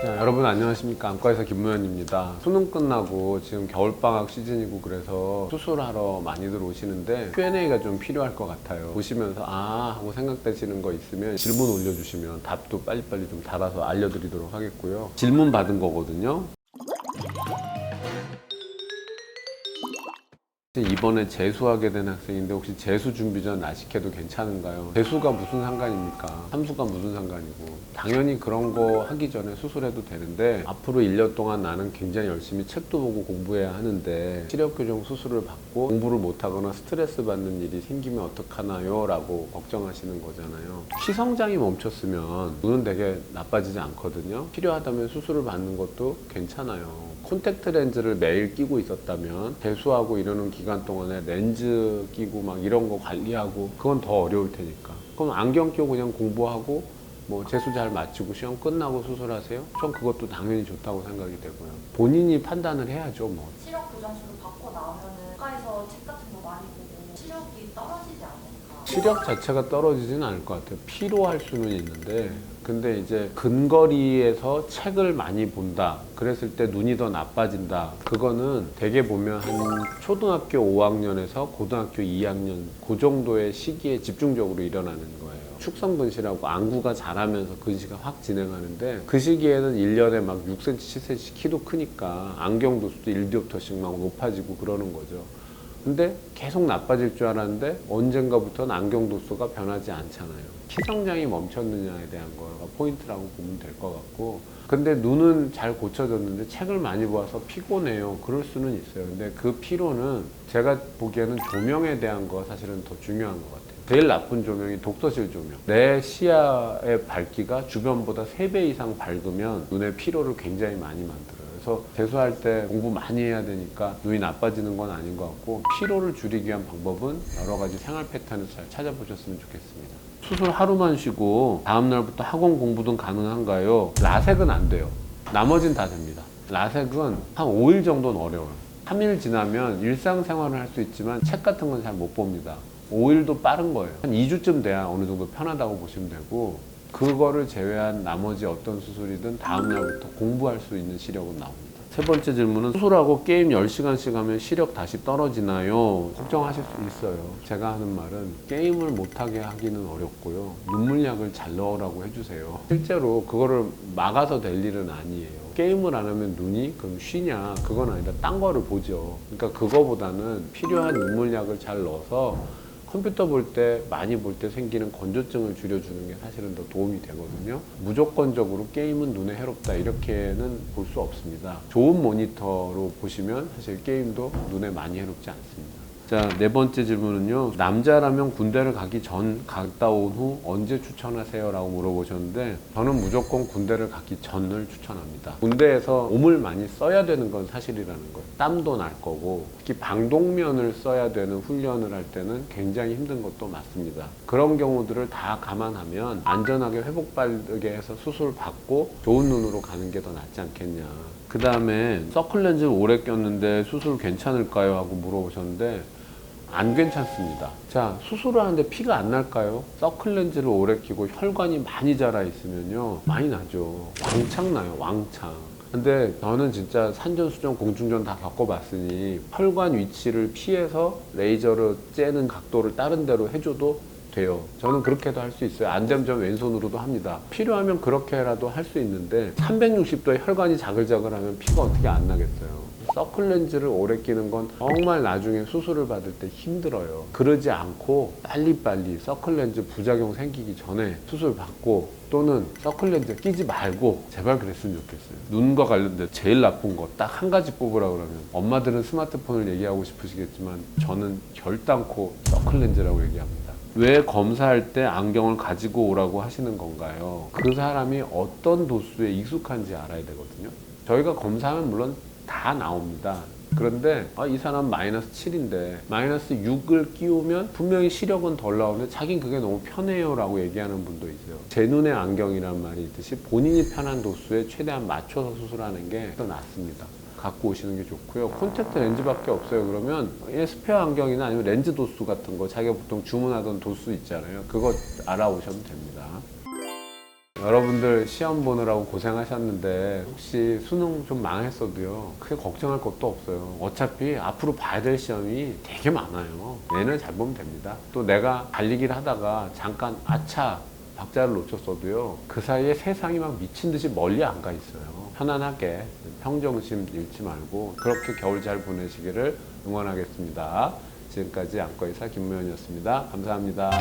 자, 여러분 안녕하십니까. 안과의사 김무현입니다. 수능 끝나고 지금 겨울방학 시즌이고 그래서 수술하러 많이들 오시는데 Q&A가 좀 필요할 것 같아요. 보시면서 하고 생각되시는 거 있으면 질문 올려주시면 답도 빨리빨리 좀 달아서 알려드리도록 하겠고요. 질문 받은 거거든요. 이번에 재수하게 된 학생인데 혹시 재수 준비 전 라식해도 괜찮은가요? 재수가 무슨 상관입니까? 삼수가 무슨 상관이고. 당연히 그런 거 하기 전에 수술해도 되는데 앞으로 1년 동안 나는 굉장히 열심히 책도 보고 공부해야 하는데 시력 교정 수술을 받고 공부를 못하거나 스트레스 받는 일이 생기면 어떡하나요? 라고 걱정하시는 거잖아요. 시성장이 멈췄으면 눈은 되게 나빠지지 않거든요. 필요하다면 수술을 받는 것도 괜찮아요. 콘택트 렌즈를 매일 끼고 있었다면 재수하고 이러는 기간 동안에 렌즈 끼고 막 이런 거 관리하고 그건 더 어려울 테니까. 그럼 안경 끼고 그냥 공부하고 뭐 재수 잘 마치고 시험 끝나고 수술하세요? 전 그것도 당연히 좋다고 생각이 되고요. 본인이 판단을 해야죠, 뭐. 시력 교정술을 받고 나오면은 국가에서 책 같은 거 많이 보고 시력이 떨어지지 않을까? 시력 자체가 떨어지진 않을 것 같아요. 피로할 수는 있는데 근데 이제 근거리에서 책을 많이 본다 그랬을 때 눈이 더 나빠진다. 그거는 대개 보면 한 초등학교 5학년에서 고등학교 2학년 그 정도의 시기에 집중적으로 일어나는 거예요. 축성근시라고 안구가 자라면서 근시가 확 진행하는데 그 시기에는 1년에 막 6cm, 7cm 키도 크니까 안경 도수도 1디옵터씩 막 높아지고 그러는 거죠. 근데 계속 나빠질 줄 알았는데 언젠가부터는 안경 도수가 변하지 않잖아요. 키 성장이 멈췄느냐에 대한 거가 포인트라고 보면 될 것 같고, 근데 눈은 잘 고쳐졌는데 책을 많이 보아서 피곤해요. 그럴 수는 있어요. 근데 그 피로는 제가 보기에는 조명에 대한 거 사실은 더 중요한 것 같아요. 제일 나쁜 조명이 독서실 조명. 내 시야의 밝기가 주변보다 3배 이상 밝으면 눈의 피로를 굉장히 많이 만들어요. 그래서 재수할 때 공부 많이 해야 되니까 눈이 나빠지는 건 아닌 것 같고, 피로를 줄이기 위한 방법은 여러 가지 생활 패턴을 잘 찾아보셨으면 좋겠습니다. 수술 하루만 쉬고 다음날부터 학원 공부도 가능한가요? 라섹은 안 돼요. 나머진 다 됩니다. 라섹은 한 5일 정도는 어려워요. 3일 지나면 일상생활을 할 수 있지만 책 같은 건 잘 못 봅니다. 5일도 빠른 거예요. 한 2주쯤 돼야 어느 정도 편하다고 보시면 되고, 그거를 제외한 나머지 어떤 수술이든 다음날부터 공부할 수 있는 시력은 나옵니다. 세 번째 질문은 수술하고 게임 10시간씩 하면 시력 다시 떨어지나요? 걱정하실 수 있어요. 제가 하는 말은 게임을 못하게 하기는 어렵고요. 눈물약을 잘 넣으라고 해주세요. 실제로 그거를 막아서 될 일은 아니에요. 게임을 안 하면 눈이 그럼 쉬냐? 그건 아니라 딴 거를 보죠. 그러니까 그거보다는 필요한 눈물약을 잘 넣어서 컴퓨터 볼 때, 많이 볼 때 생기는 건조증을 줄여주는 게 사실은 더 도움이 되거든요. 무조건적으로 게임은 눈에 해롭다 이렇게는 볼 수 없습니다. 좋은 모니터로 보시면 사실 게임도 눈에 많이 해롭지 않습니다. 자, 네 번째 질문은요. 남자라면 군대를 가기 전, 갔다 온 후 언제 추천하세요? 라고 물어보셨는데, 저는 무조건 군대를 가기 전을 추천합니다. 군대에서 몸을 많이 써야 되는 건 사실이라는 거예요. 땀도 날 거고, 특히 방독면을 써야 되는 훈련을 할 때는 굉장히 힘든 것도 맞습니다. 그런 경우들을 다 감안하면 안전하게 회복 빠르게 해서 수술 받고 좋은 눈으로 가는 게 더 낫지 않겠냐. 그 다음에 서클렌즈를 오래 꼈는데 수술 괜찮을까요? 하고 물어보셨는데, 안 괜찮습니다. 자, 수술을 하는데 피가 안 날까요? 서클렌즈를 오래 끼고 혈관이 많이 자라 있으면요, 많이 나죠. 왕창 나요, 왕창. 근데 저는 진짜 산전수전 공중전 다 겪어봤으니 혈관 위치를 피해서 레이저로 째는 각도를 다른 데로 해줘도 돼요. 저는 그렇게도 할 수 있어요. 안 되면 전 왼손으로도 합니다. 필요하면 그렇게라도 할 수 있는데 360도에 혈관이 자글자글하면 피가 어떻게 안 나겠어요. 서클렌즈를 오래 끼는 건 정말 나중에 수술을 받을 때 힘들어요. 그러지 않고 빨리빨리 서클렌즈 부작용 생기기 전에 수술 받고, 또는 서클렌즈 끼지 말고, 제발 그랬으면 좋겠어요. 눈과 관련된 제일 나쁜 거 딱 한 가지 뽑으라 그러면, 엄마들은 스마트폰을 얘기하고 싶으시겠지만 저는 결단코 서클렌즈라고 얘기합니다. 왜 검사할 때 안경을 가지고 오라고 하시는 건가요? 그 사람이 어떤 도수에 익숙한지 알아야 되거든요. 저희가 검사하면 물론 다 나옵니다. 그런데 이 사람 마이너스 7인데 마이너스 6을 끼우면 분명히 시력은 덜 나오는데 자긴 그게 너무 편해요 라고 얘기하는 분도 있어요. 제 눈의 안경이란 말이 있듯이 본인이 편한 도수에 최대한 맞춰서 수술하는 게 더 낫습니다. 갖고 오시는 게 좋고요. 콘택트 렌즈밖에 없어요. 그러면 스페어 안경이나 아니면 렌즈 도수 같은 거, 자기가 보통 주문하던 도수 있잖아요. 그거 알아오셔도 됩니다. 여러분들 시험 보느라고 고생하셨는데 혹시 수능 좀 망했어도요 크게 걱정할 것도 없어요. 어차피 앞으로 봐야 될 시험이 되게 많아요. 내년 잘 보면 됩니다. 또 내가 달리기를 하다가 잠깐 아차 박자를 놓쳤어도요 그 사이에 세상이 막 미친 듯이 멀리 안 가 있어요. 편안하게 평정심 잃지 말고 그렇게 겨울 잘 보내시기를 응원하겠습니다. 지금까지 안과의사 김무현이었습니다. 감사합니다.